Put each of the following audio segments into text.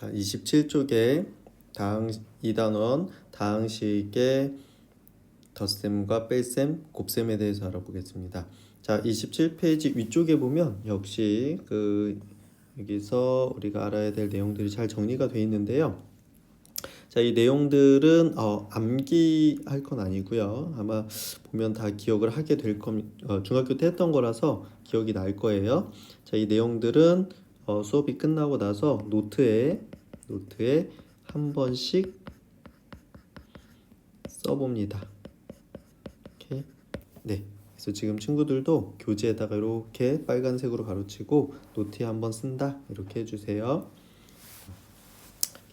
자, 27쪽에 2단원 다항식의 덧셈과 뺄셈, 곱셈에 대해서 알아보겠습니다. 자, 27페이지 위쪽에 보면 역시 여기서 우리가 알아야 될 내용들이 잘 정리가 되어 있는데요. 자, 이 내용들은 암기할 건 아니고요. 아마 보면 다 기억을 하게 될 겁니다. 중학교 때 했던 거라서 기억이 날 거예요. 자, 이 내용들은 수업이 끝나고 나서 노트에 한 번씩 써봅니다. 이렇게. 네. 그래서 지금 친구들도 교재에다가 이렇게 빨간색으로 가로치고 노트에 한번 쓴다 이렇게 해주세요.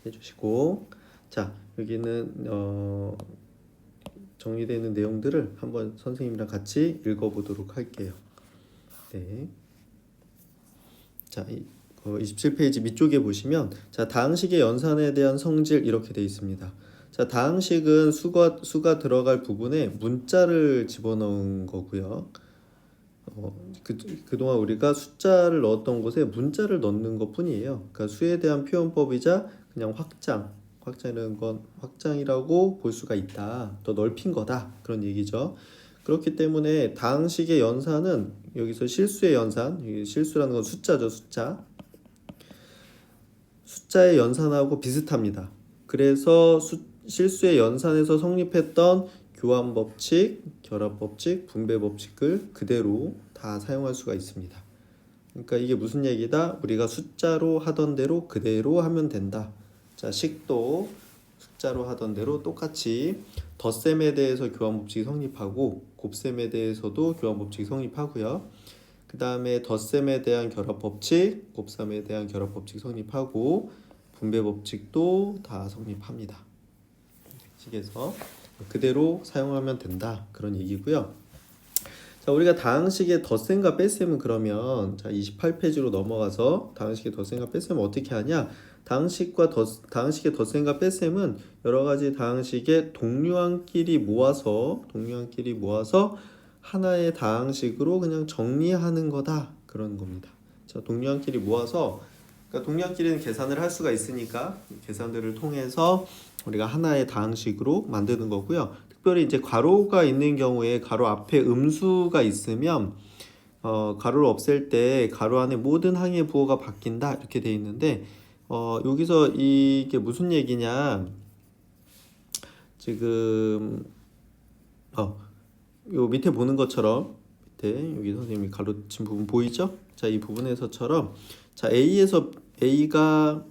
해주시고, 자, 여기는 정리되어 있는 내용들을 한번 선생님이랑 같이 읽어보도록 할게요. 네. 자, 27페이지 밑쪽에 보시면, 자, 다항식의 연산에 대한 성질 이렇게 되어 있습니다. 자, 다항식은 수가 들어갈 부분에 문자를 집어넣은 거고요. 그동안 우리가 숫자를 넣었던 곳에 문자를 넣는 것 뿐이에요. 그러니까 수에 대한 표현법이자 그냥 확장이라는 건 확장이라고 볼 수가 있다. 더 넓힌 거다. 그런 얘기죠. 그렇기 때문에 다항식의 연산은 여기서 실수의 연산, 실수라는 건 숫자죠, 숫자의 연산하고 비슷합니다. 그래서 실수의 연산에서 성립했던 교환법칙, 결합법칙, 분배법칙을 그대로 다 사용할 수가 있습니다. 그러니까 이게 무슨 얘기다? 우리가 숫자로 하던 대로 그대로 하면 된다. 자, 식도 숫자로 하던 대로 똑같이 덧셈에 대해서 교환법칙이 성립하고 곱셈에 대해서도 교환법칙이 성립하고요. 그 다음에 덧셈에 대한 결합법칙, 곱셈에 대한 결합법칙 성립하고 분배법칙도 다 성립합니다. 식에서 그대로 사용하면 된다. 그런 얘기고요. 자, 우리가 다항식의 덧셈과 뺄셈은 그러면 자, 28페이지로 넘어가서 다항식의 덧셈과 뺄셈은 어떻게 하냐? 다항식의 덧셈과 뺄셈은 여러 가지 다항식의 동류항끼리 모아서 하나의 다항식으로 그냥 정리하는 거다. 그런 겁니다. 자, 동류항끼리 모아서 그러니까 동류항끼리는 계산을 할 수가 있으니까 계산들을 통해서 우리가 하나의 다항식으로 만드는 거고요. 특별히 이제 괄호가 있는 경우에 가로 앞에 음수가 있으면 가로를 없앨 때 가로 안에 모든 항의 부호가 바뀐다 이렇게 돼 있는데 여기서 이게 무슨 얘기냐? 지금 요 밑에 보는 것처럼 밑에 여기 선생님이 가로친 부분 보이죠? 자, 이 부분에서처럼 자, A가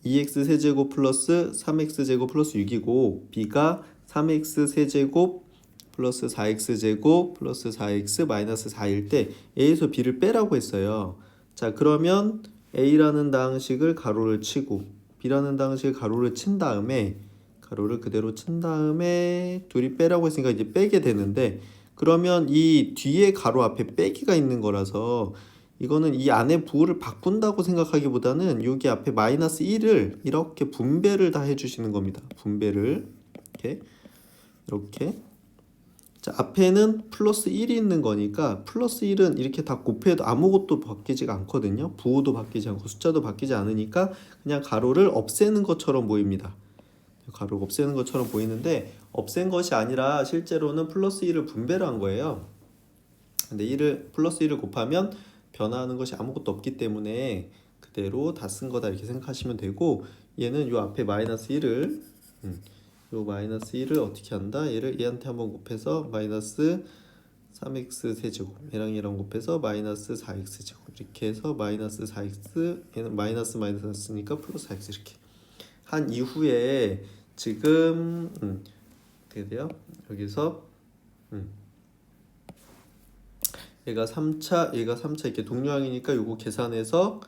2x 세제곱 플러스 3x 제곱 플러스 6이고 B가 3x 세제곱 플러스 4x 제곱 플러스 4x 마이너스 4일 때 A에서 B를 빼라고 했어요. 자, 그러면 A라는 다항식을 가로를 치고 B라는 다항식을 가로를 친 다음에 가로를 그대로 친 다음에 둘이 빼라고 했으니까 이제 빼게 되는데 그러면 이 뒤에 가로 앞에 빼기가 있는 거라서 이거는 이 안에 부호를 바꾼다고 생각하기보다는 여기 앞에 마이너스 1을 이렇게 분배를 다 해주시는 겁니다. 분배를 이렇게 자, 앞에는 플러스 1이 있는 거니까 플러스 1은 이렇게 다 곱해도 아무것도 바뀌지가 않거든요. 부호도 바뀌지 않고 숫자도 바뀌지 않으니까 그냥 가로를 없애는 것처럼 보입니다. 가로를 없애는 것처럼 보이는데 없앤 것이 아니라 실제로는 플러스 1을 분배를 한 거예요. 근데 플러스 1을 곱하면 변화하는 것이 아무것도 없기 때문에 그대로 다 쓴 거다 이렇게 생각하시면 되고 얘는 요 앞에 마이너스 1을 요 마이너스 1을 어떻게 한다? 얘한테 한번 곱해서 마이너스 3x 세제곱 얘랑 곱해서 마이너스 4x 제곱 이렇게 해서 마이너스 4x 얘는 마이너스니까 플러스 4x 이렇게 한 이후에 지금 어떻게 돼요? 여기서 얘가 3차 이렇게 동류항이니까 요거 계산해서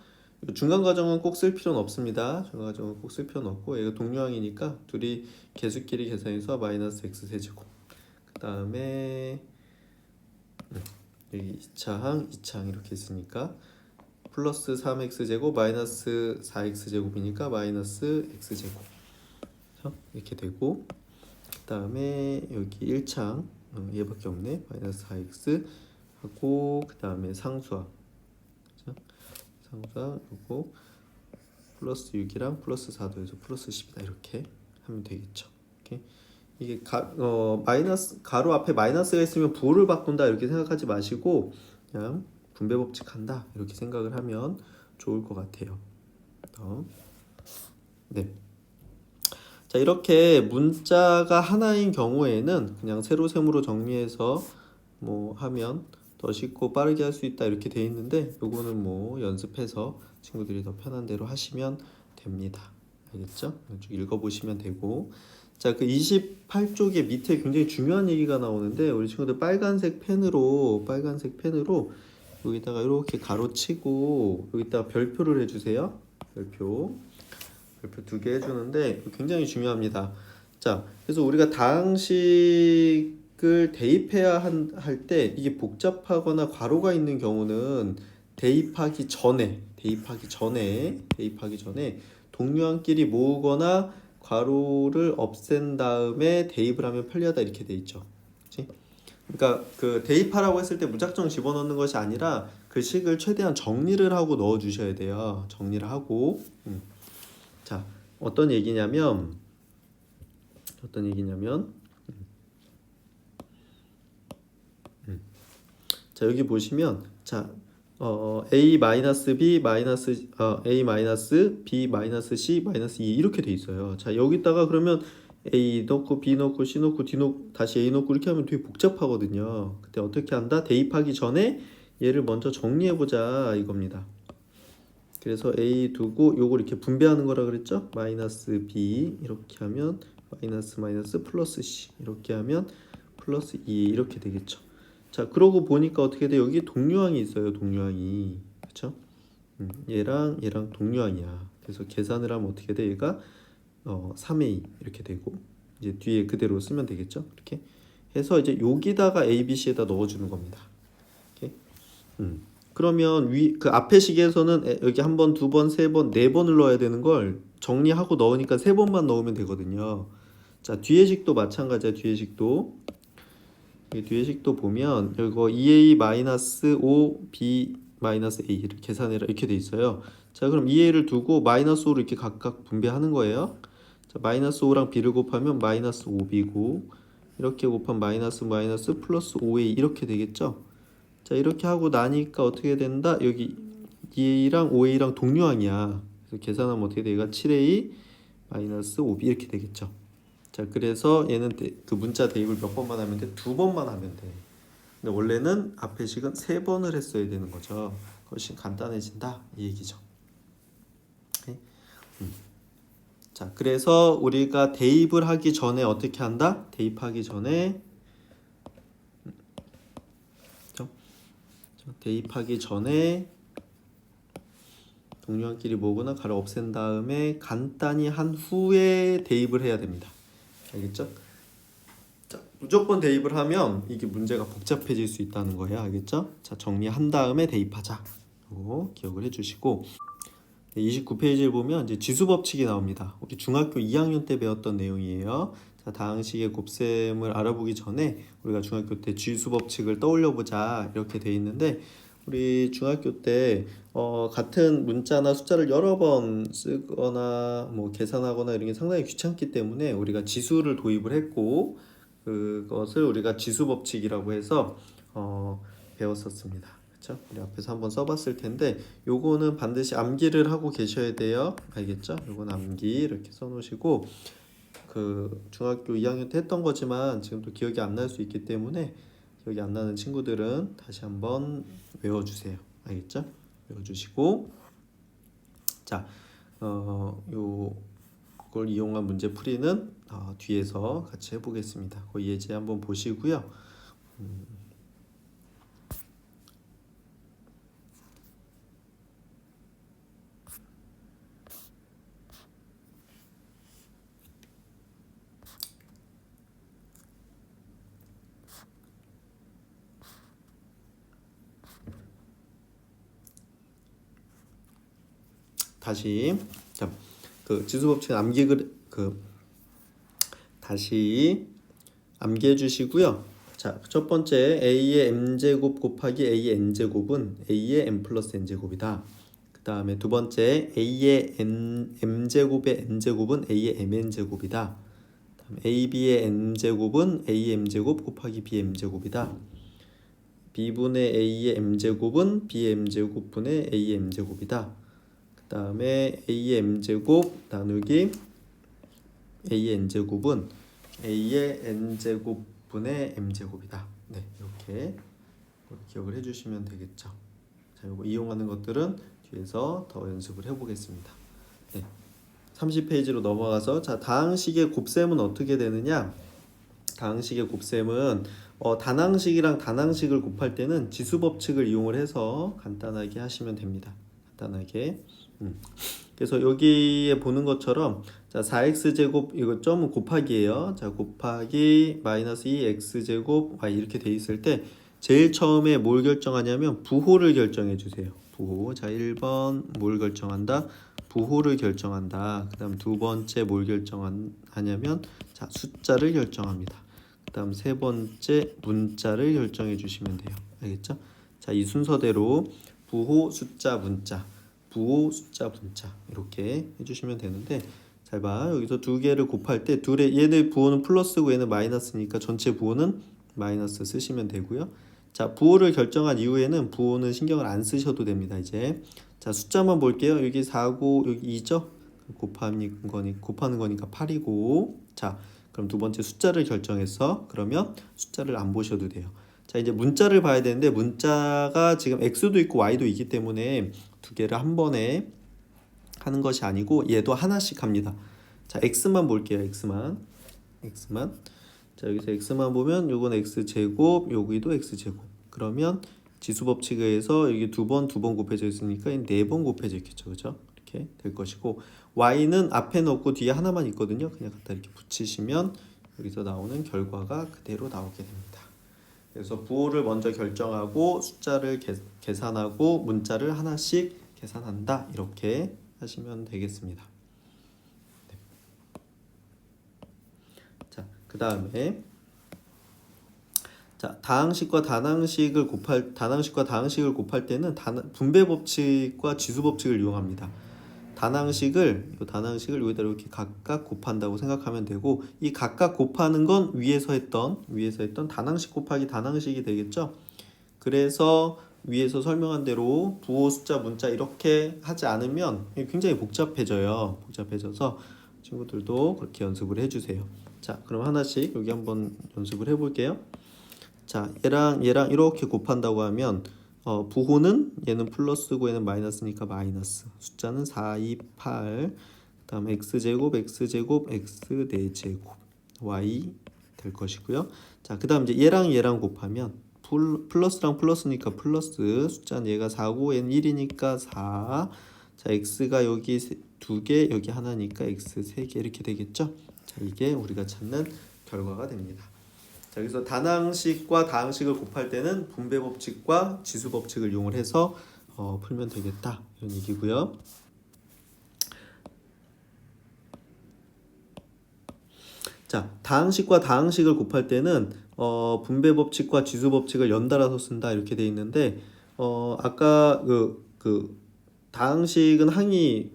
중간 과정은 꼭 쓸 필요는 없습니다. 중간 과정은 꼭 쓸 필요는 없고 얘가 동류항이니까 둘이 개수끼리 계산해서 마이너스 x 세제곱 그 다음에 여기 2차항 이렇게 있으니까 플러스 3x 제곱 마이너스 4x 제곱이니까 마이너스 x 제곱 이렇게 되고 그 다음에 여기 1차항 얘밖에 없네 마이너스 4x 하고 그 다음에 상수항 요거 플러스 6이랑 플러스 4도 해서 플러스 10이다 이렇게 하면 되겠죠. 오케이? 이게 마이너스 가로 앞에 마이너스가 있으면 부호를 바꾼다 이렇게 생각하지 마시고 그냥 분배 법칙 한다 이렇게 생각을 하면 좋을 것 같아요. 네. 자, 이렇게 문자가 하나인 경우에는 그냥 세로 세모로 정리해서 뭐 하면 더 쉽고 빠르게 할 수 있다 이렇게 돼 있는데 요거는 뭐 연습해서 친구들이 더 편한 대로 하시면 됩니다. 알겠죠? 쭉 읽어보시면 되고 자, 그 28쪽에 밑에 굉장히 중요한 얘기가 나오는데 우리 친구들 빨간색 펜으로 여기다가 이렇게 가로치고 여기다가 별표를 해주세요. 별표 2개 해주는데 굉장히 중요합니다. 자, 그래서 우리가 다항식을 대입해야 할 때 이게 복잡하거나 괄호가 있는 경우는 대입하기 전에 동류항끼리 모으거나 괄호를 없앤 다음에 대입을 하면 편리하다 이렇게 돼 있죠. 그렇지? 그러니까 그 대입하라고 했을 때 무작정 집어넣는 것이 아니라 그 식을 최대한 정리를 하고 넣어 주셔야 돼요. 정리를 하고. 자, 어떤 얘기냐면 자, 여기 보시면 자, a 마이너스 b 마이너스 a 마이너스 b 마이너스 c 마이너스 2 이렇게 돼 있어요. 자, 여기다가 그러면 a 넣고 b 넣고 c 넣고 d 넣고 다시 a 넣고 이렇게 하면 되게 복잡하거든요. 그때 어떻게 한다? 대입하기 전에 얘를 먼저 정리해 보자 이겁니다. 그래서 a 두고 요걸 이렇게 분배하는 거라 그랬죠? 마이너스 b 이렇게 하면 마이너스 마이너스 플러스 c 이렇게 하면 플러스 2 이렇게 되겠죠. 자, 그러고 보니까 어떻게 돼? 여기 동류항이 있어요. 동류항이. 그렇죠? 얘랑 동류항이야. 그래서 계산을 하면 어떻게 돼? 얘가 3a 이렇게 되고 이제 뒤에 그대로 쓰면 되겠죠? 이렇게 해서 이제 여기다가 a, b, c에다 넣어 주는 겁니다. 이렇게. 그러면 그 앞에 식에서는 여기 한 번, 두 번, 세 번, 네 번을 넣어야 되는 걸 정리하고 넣으니까 세 번만 넣으면 되거든요. 자, 뒤에 식도 마찬가지야. 뒤에 식도 보면 이거 2a-5b-a를 계산해라 이렇게 돼 있어요. 자, 그럼 2a를 두고 마이너스 5를 이렇게 각각 분배하는 거예요. 자, 마이너스 5랑 b를 곱하면 마이너스 5b고 이렇게 곱하면 마이너스 플러스 5a 이렇게 되겠죠. 자, 이렇게 하고 나니까 어떻게 된다? 여기 2a랑 5a랑 동류항이야. 그래서 계산하면 어떻게 돼? 얘가 7a 마이너스 5b 이렇게 되겠죠. 자, 그래서 얘는 그 문자 대입을 몇 번만 하면 돼? 두 번만 하면 돼. 근데 원래는 앞에 식은 세 번을 했어야 되는 거죠. 훨씬 간단해진다 이 얘기죠. 오케이? 자, 그래서 우리가 대입을 하기 전에 어떻게 한다? 대입하기 전에 동류항끼리 모으거나 가로 없앤 다음에 간단히 한 후에 대입을 해야 됩니다. 알겠죠? 자, 무조건 대입을 하면 이게 문제가 복잡해질 수 있다는 거예요. 알겠죠? 자, 정리한 다음에 대입하자. 기억을 해주시고 29페이지를 보면 이제 지수법칙이 나옵니다. 우리 중학교 2학년 때 배웠던 내용이에요. 자, 다항식의 곱셈을 알아보기 전에 우리가 중학교 때 지수법칙을 떠올려보자 이렇게 돼 있는데 우리 중학교 때 같은 문자나 숫자를 여러 번 쓰거나 뭐 계산하거나 이런 게 상당히 귀찮기 때문에 우리가 지수를 도입을 했고 그것을 우리가 지수법칙이라고 해서 배웠었습니다. 그렇죠? 우리 앞에서 한번 써봤을 텐데 요거는 반드시 암기를 하고 계셔야 돼요. 알겠죠? 요건 암기 이렇게 써놓으시고 그 중학교 2학년 때 했던 거지만 지금도 기억이 안 날 수 있기 때문에 기억이 안 나는 친구들은 다시 한번 외워주세요. 알겠죠? 외워주시고 자, 요걸 이용한 문제 풀이는 뒤에서 같이 해보겠습니다. 그 예제 한번 보시고요. 다시 자, 그 지수법칙 다시 암기해 주시고요. 자, 첫 번째 a의 m제곱 곱하기 a의 n제곱은 a의 m 플러스 n제곱이다. 그 다음에 두 번째 a의 m제곱의 n제곱은 a의 mn제곱이다. 다음에 ab의 n제곱은 a의 m제곱 곱하기 b의 m제곱이다. b분의 a의 m제곱은 b의 m제곱분의 a의 m제곱이다. 그 다음에 a의 m제곱 나누기 a의 n제곱은 a의 n제곱분의 m제곱이다. 네, 이렇게 기억을 해주시면 되겠죠. 자, 이거 이용하는 것들은 뒤에서 더 연습을 해보겠습니다. 네, 30페이지로 넘어가서 자, 다항식의 곱셈은 어떻게 되느냐? 다항식의 곱셈은 단항식이랑 단항식을 곱할 때는 지수법칙을 이용을 해서 간단하게 하시면 됩니다. 간단하게. 그래서 여기에 보는 것처럼 자 4x제곱 이거 점은 곱하기예요. 자 곱하기 마이너스 2x제곱 y 이렇게 돼 있을 때 제일 처음에 뭘 결정하냐면 부호를 결정해 주세요. 부호. 자 1번 뭘 결정한다? 부호를 결정한다. 그 다음 두 번째 뭘 결정하냐면 자 숫자를 결정합니다. 그 다음 세 번째 문자를 결정해 주시면 돼요. 알겠죠? 자 이 순서대로 부호, 숫자, 문자, 부호, 숫자, 문자 이렇게 해주시면 되는데 잘 봐. 여기서 두 개를 곱할 때 얘네 부호는 플러스고 얘는 마이너스니까 전체 부호는 마이너스 쓰시면 되고요. 자 부호를 결정한 이후에는 부호는 신경을 안 쓰셔도 됩니다. 이제 자 숫자만 볼게요. 여기 4고 여기 2죠? 곱하는 거니까 8이고 자 그럼 두 번째 숫자를 결정해서 그러면 숫자를 안 보셔도 돼요. 자 이제 문자를 봐야 되는데 문자가 지금 x도 있고 y도 있기 때문에 두 개를 한 번에 하는 것이 아니고 얘도 하나씩 합니다. 자 x만 볼게요. x만 자 여기서 x만 보면 요건 x제곱 여기도 x제곱 그러면 지수법칙에 의해서 여기 두 번 곱해져 있으니까 네 번 곱해져 있겠죠. 그죠? 이렇게 될 것이고 y는 앞에 넣고 뒤에 하나만 있거든요. 그냥 갖다 이렇게 붙이시면 여기서 나오는 결과가 그대로 나오게 됩니다. 그래서 부호를 먼저 결정하고 숫자를 계산하고 문자를 하나씩 계산한다. 이렇게 하시면 되겠습니다. 네. 자, 그 다음에 자 다항식과 단항식을 곱할 때는 분배 법칙과 지수 법칙을 이용합니다. 단항식을 여기다 이렇게 각각 곱한다고 생각하면 되고 이 각각 곱하는 건 위에서 했던 단항식 곱하기 단항식이 되겠죠. 그래서 위에서 설명한 대로 부호, 숫자, 문자 이렇게 하지 않으면 굉장히 복잡해져서 친구들도 그렇게 연습을 해주세요. 자 그럼 하나씩 여기 한번 연습을 해볼게요. 자 얘랑 이렇게 곱한다고 하면 부호는 얘는 플러스고 얘는 마이너스니까 마이너스 숫자는 4, 2, 8 그 다음 x제곱 x 4제곱 y 될 것이고요. 자 그 다음 이제 얘랑 곱하면 플러스랑 플러스니까 플러스 숫자는 얘가 4고 얘는 1이니까 4 자 x가 여기 2개 여기 하나니까 x 3개 이렇게 되겠죠. 자 이게 우리가 찾는 결과가 됩니다. 자, 여기서 단항식과 다항식을 곱할 때는 분배 법칙과 지수 법칙을 이용을 해서 풀면 되겠다 이런 얘기고요. 자, 다항식과 다항식을 곱할 때는 분배 법칙과 지수 법칙을 연달아서 쓴다 이렇게 돼 있는데 아까 그 다항식은 항이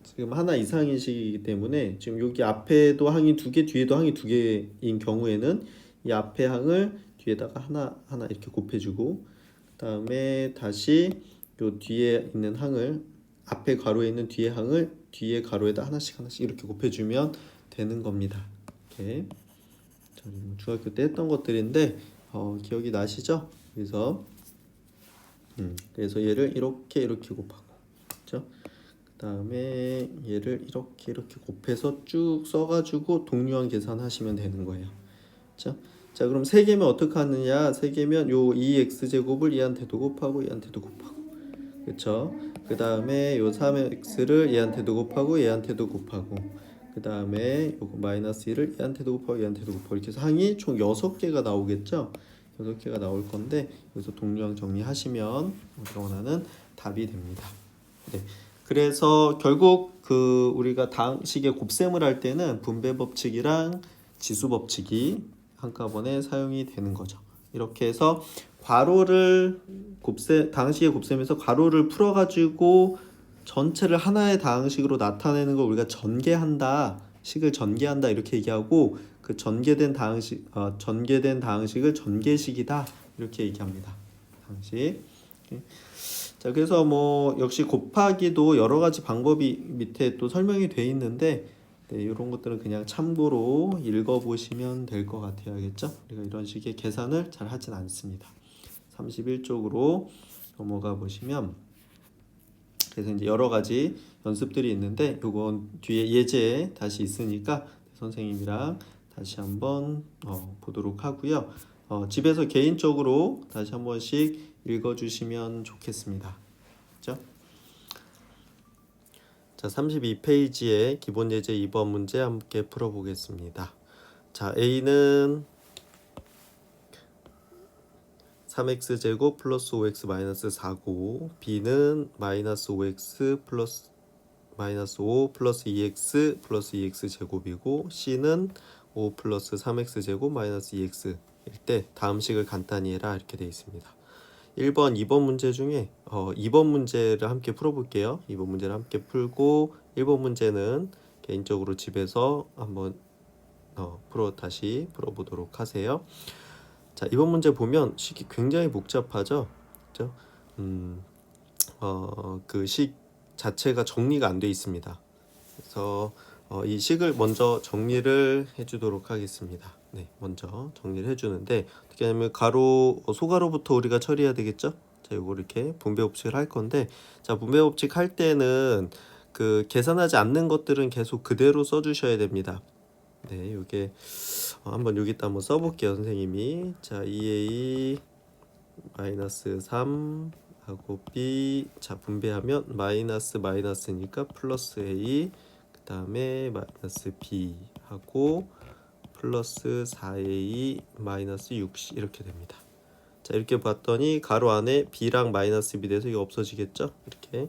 지금 하나 이상인 식이기 때문에 지금 여기 앞에도 항이 2개 뒤에도 항이 2개인 경우에는 이 앞에 항을 뒤에다가 하나 이렇게 곱해주고 그 다음에 다시 요 뒤에 있는 항을 앞에 가로에 있는 뒤에 항을 뒤에 가로에다 하나씩 이렇게 곱해주면 되는 겁니다. 이렇게 중학교 때 했던 것들인데 기억이 나시죠? 그래서 얘를 이렇게 곱하고 그렇죠? 그 다음에 얘를 이렇게 곱해서 쭉 써가지고 동류항 계산하시면 되는 거예요. 그렇죠? 자 그럼 3개면 어떻게 하느냐 3개면 요 2x제곱을 얘한테도 곱하고 얘한테도 곱하고 그쵸 그 다음에 요 3x를 얘한테도 곱하고 그 다음에 요거 마이너스 1을 얘한테도 곱하고 이렇게 해서 항이 총 6개가 나오겠죠. 6개가 나올 건데 여기서 동류항 정리하시면 우리가 원하는 답이 됩니다. 네. 그래서 결국 우리가 다항식의 곱셈을 할 때는 분배 법칙이랑 지수 법칙이 한꺼번에 사용이 되는 거죠. 이렇게 해서 다항식의 곱셈에서 괄호를 풀어가지고 전체를 하나의 다항식으로 나타내는 걸 우리가 전개한다, 식을 전개한다 이렇게 얘기하고 그 전개된 다항식을 전개식이다 이렇게 얘기합니다. 다항식. 자, 그래서 뭐 역시 곱하기도 여러 가지 방법이 밑에 또 설명이 돼 있는데 네, 이런 것들은 그냥 참고로 읽어보시면 될 것 같아요. 알겠죠? 우리가 이런 식의 계산을 잘 하진 않습니다. 31쪽으로 넘어가 보시면 그래서 이제 여러 가지 연습들이 있는데 요건 뒤에 예제 다시 있으니까 선생님이랑 다시 한번 보도록 하고요. 집에서 개인적으로 다시 한 번씩 읽어주시면 좋겠습니다. 그렇죠? 자, 32페이지에 기본 예제 2번 문제 함께 풀어보겠습니다. 자, A는 3x제곱 플러스 5x 마이너스 4고 B는 마이너스 5x 플러스 마이너스 5 플러스 2x 플러스 2x 제곱이고 C는 5 플러스 3x 제곱 마이너스 2x 일 때 다음식을 간단히 해라 이렇게 되어 있습니다. 1번, 2번 문제 중에 2번 문제를 함께 풀어볼게요. 2번 문제를 함께 풀고 1번 문제는 개인적으로 집에서 한번 다시 풀어보도록 하세요. 자, 이번 문제 보면 식이 굉장히 복잡하죠. 그렇죠? 그 식 자체가 정리가 안 돼 있습니다. 그래서 이 식을 먼저 정리를 해주도록 하겠습니다. 네, 먼저 정리를 해주는데 어떻게 하냐면 가로, 소가로부터 우리가 처리해야 되겠죠? 자, 요거 이렇게 분배 법칙을 할 건데, 자, 분배 법칙 할 때는 그 계산하지 않는 것들은 계속 그대로 써주셔야 됩니다. 네, 요게 한번 여기다 한번 써볼게요, 선생님이. 자, 2a 마이너스 3 하고 b, 자, 분배하면 마이너스니까 플러스 a, 그 다음에 마이너스 b 하고 플러스 4a 마이너스 6c 이렇게 됩니다. 자, 이렇게 봤더니 가로 안에 b랑 마이너스 b 돼서 이거 없어지겠죠? 이렇게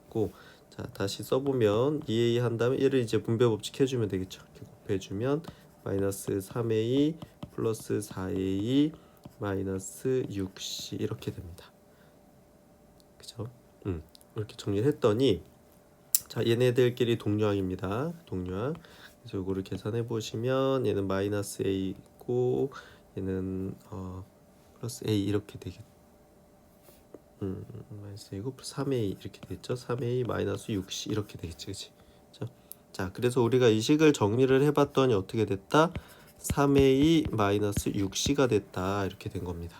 됐고, 자, 다시 써보면 2a 한 다음에 얘를 이제 분배 법칙 해주면 되겠죠? 이렇게 곱해주면 마이너스 3a 플러스 4a 마이너스 6c 이렇게 됩니다. 그죠? 이렇게 정리를 했더니, 자, 얘네들끼리 동류항입니다. 동류항. 그래서 이거를 계산해 보시면 얘는 마이너스 a고 얘는 플러스 a 이렇게 되겠. 마이너스 a고 3a 이렇게 되겠죠. 3a 마이너스 6c 이렇게 되겠지, 그렇지? 자, 그래서 우리가 이 식을 정리를 해봤더니 어떻게 됐다? 3a 마이너스 6c가 됐다 이렇게 된 겁니다.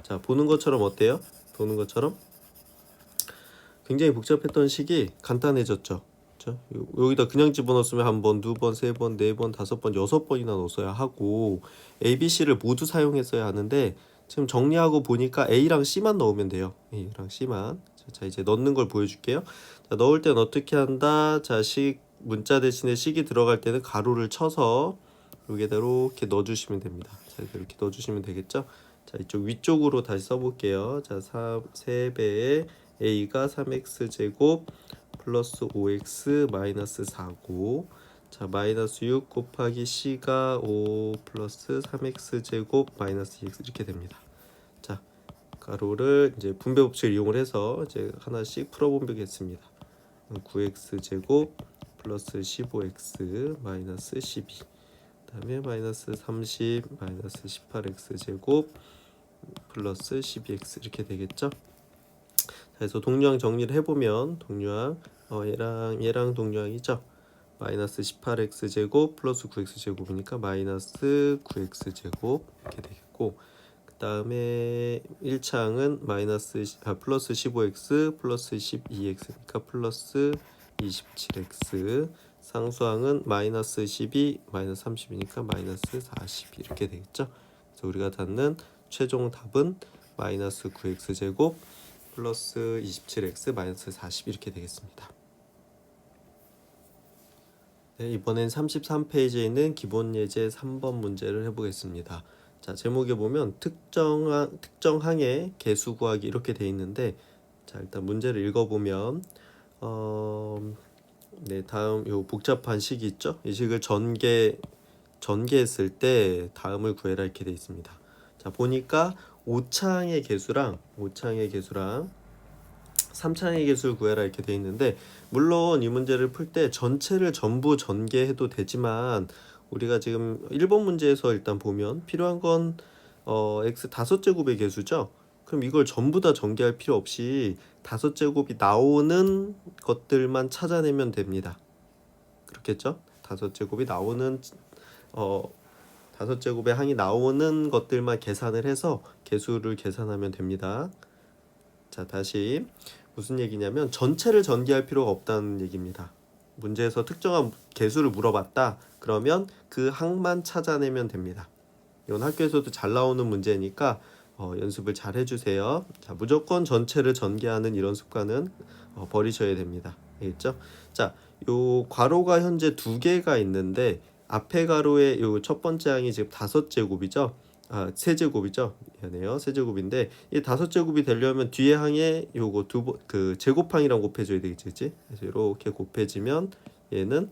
자, 보는 것처럼 어때요? 보는 것처럼 굉장히 복잡했던 식이 간단해졌죠. 그렇죠? 여기다 그냥 집어넣었으면 한 번, 두 번, 세 번, 네 번, 다섯 번, 여섯 번이나 넣었어야 하고 A, B, C를 모두 사용했어야 하는데 지금 정리하고 보니까 A랑 C만 넣으면 돼요. A랑 C만. 자, 이제 넣는 걸 보여줄게요. 자, 넣을 땐 어떻게 한다? 자, 문자 대신에 식이 들어갈 때는 가로를 쳐서 여기다 이렇게 넣어주시면 됩니다. 자, 이렇게 넣어주시면 되겠죠? 자, 이쪽 위쪽으로 다시 써볼게요. 자, 3배의 a가 3x제곱 플러스 5x 마이너스 4고, 자, 마이너스 6 곱하기 c가 5 플러스 3x제곱 마이너스 2x 이렇게 됩니다. 자, 가로를 이제 분배 법칙을 이용을 해서 이제 하나씩 풀어보겠습니다. 9x제곱 플러스 15x 마이너스 12, 그 다음에 마이너스 30 마이너스 18x제곱 플러스 12x 이렇게 되겠죠. 그래서 동류항 정리를 해보면 동류항 얘랑 동류항이죠. 마이너스 18x 제곱 플러스 9x 제곱이니까 마이너스 9x 제곱 이렇게 되겠고, 그 다음에 1차항은 플러스 15x 플러스 12x니까 플러스 27x, 상수항은 마이너스 12 마이너스 30이니까 마이너스 40 이렇게 되겠죠. 그래서 우리가 갖는 최종 답은 마이너스 9x 제곱 플러스 27x 마이너스 40 이렇게 되겠습니다. 네, 이번엔 33페이지에 있는 기본 예제 3번 문제를 해보겠습니다. 자, 제목에 보면 특정항의 개수 구하기 이렇게 돼 있는데, 자, 일단 문제를 읽어보면 네, 다음 요 복잡한 식이 있죠. 이 식을 전개했을 때 다음을 구해라 이렇게 돼 있습니다. 자, 보니까 5차항의 개수랑 3창의 개수를 구해라 이렇게 돼 있는데, 물론 이 문제를 풀 때 전체를 전부 전개해도 되지만 우리가 지금 1번 문제에서 일단 보면 필요한 건 x 5제곱의 개수죠. 그럼 이걸 전부 다 전개할 필요 없이 5제곱이 나오는 것들만 찾아내면 됩니다. 그렇겠죠? 5제곱이 나오는 5제곱의 항이 나오는 것들만 계산을 해서 개수를 계산하면 됩니다. 자, 다시 무슨 얘기냐면 전체를 전개할 필요가 없다는 얘기입니다. 문제에서 특정한 개수를 물어봤다. 그러면 그 항만 찾아내면 됩니다. 이건 학교에서도 잘 나오는 문제니까 연습을 잘 해주세요. 자, 무조건 전체를 전개하는 이런 습관은 버리셔야 됩니다. 알겠죠? 자, 요 괄호가 현재 2개가 있는데 앞에 가로의 요 첫 번째 항이 지금 5제곱이죠. 아, 3제곱이죠. 미안해요. 3제곱인데 이 5제곱이 되려면 뒤에 항에 요거 그 제곱항이랑 곱해줘야 되겠지, 그치? 그래서 이렇게 곱해지면 얘는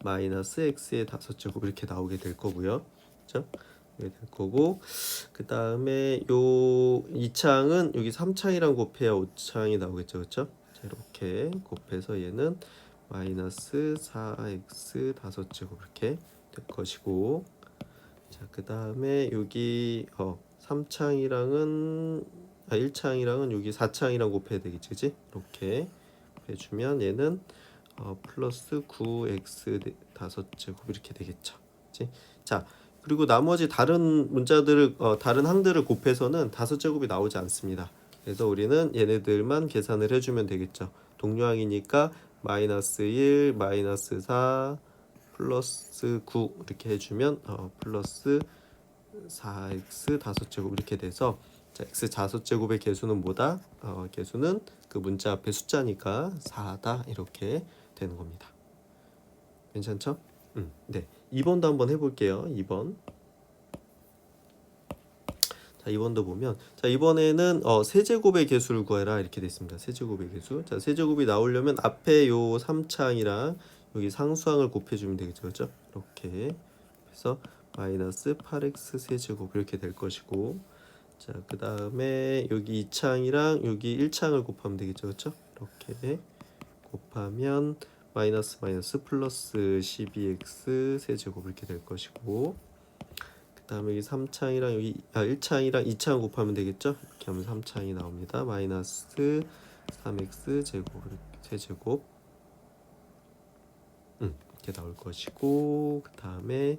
마이너스 x의 5제곱 이렇게 나오게 될 거고요. 그렇죠? 이렇게 될 거고, 그 다음에 요 2창은 여기 3창이랑 곱해야 5창이 나오겠죠, 그렇죠? 자, 이렇게 곱해서 얘는 마이너스 4x 5제곱 이렇게 될 것이고, 자, 그 다음에 여기 3창이랑은 1창이랑은 여기 4창이랑 곱해야 되겠지, 그치? 이렇게 해주면 얘는 플러스 9x 5제곱 이렇게 되겠죠. 그치? 자, 그리고 나머지 다른 문자들을 다른 항들을 곱해서는 5제곱이 나오지 않습니다. 그래서 우리는 얘네들만 계산을 해주면 되겠죠. 동료항이니까 마이너스 1, 마이너스 4, 플러스 9 이렇게 해주면 플러스 4x 5제곱 이렇게 돼서, 자, x 5제곱의 개수는 뭐다? 개수는 그 문자 앞에 숫자니까 4다 이렇게 되는 겁니다. 괜찮죠? 네. 2번도 한번 해볼게요. 2번. 자, 2번도 보면, 자, 이번에는 세제곱의 개수를 구해라 이렇게 돼 있습니다. 세제곱의 개수. 자, 세제곱이 나오려면 앞에 요 3창이랑 여기 상수항을 곱해주면 되겠죠, 그렇죠? 이렇게 해서 마이너스 8x 세제곱 이렇게 될 것이고, 자, 그 다음에 여기 2창이랑 여기 1창을 곱하면 되겠죠, 그렇죠? 이렇게 곱하면 마이너스 마이너스 플러스 12x 세제곱 이렇게 될 것이고, 그 다음에 여기 3창이랑 여기 1창이랑 2창 곱하면 되겠죠? 이렇게 하면 3창이 나옵니다. 마이너스 3x 제곱 세제곱 이렇게 나올 것이고, 그 다음에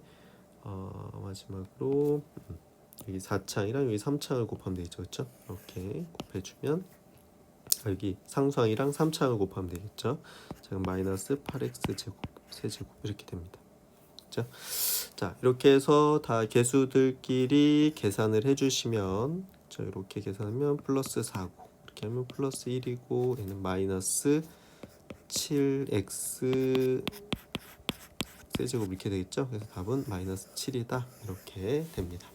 마지막으로 여기 4창이랑 여기 3창을 곱하면 되겠죠, 그렇죠? 이렇게 곱해주면 여기 상수항이랑 3창을 곱하면 되겠죠. 자, 마이너스 8x 제곱 세제곱 이렇게 됩니다. 그렇죠? 자, 이렇게 해서 다 개수들끼리 계산을 해주시면, 자, 이렇게 계산하면 플러스 4고, 이렇게 하면 플러스 1이고, 얘는 마이너스 7x 세제곱 이렇게 되겠죠. 그래서 답은 마이너스 7이다 이렇게 됩니다.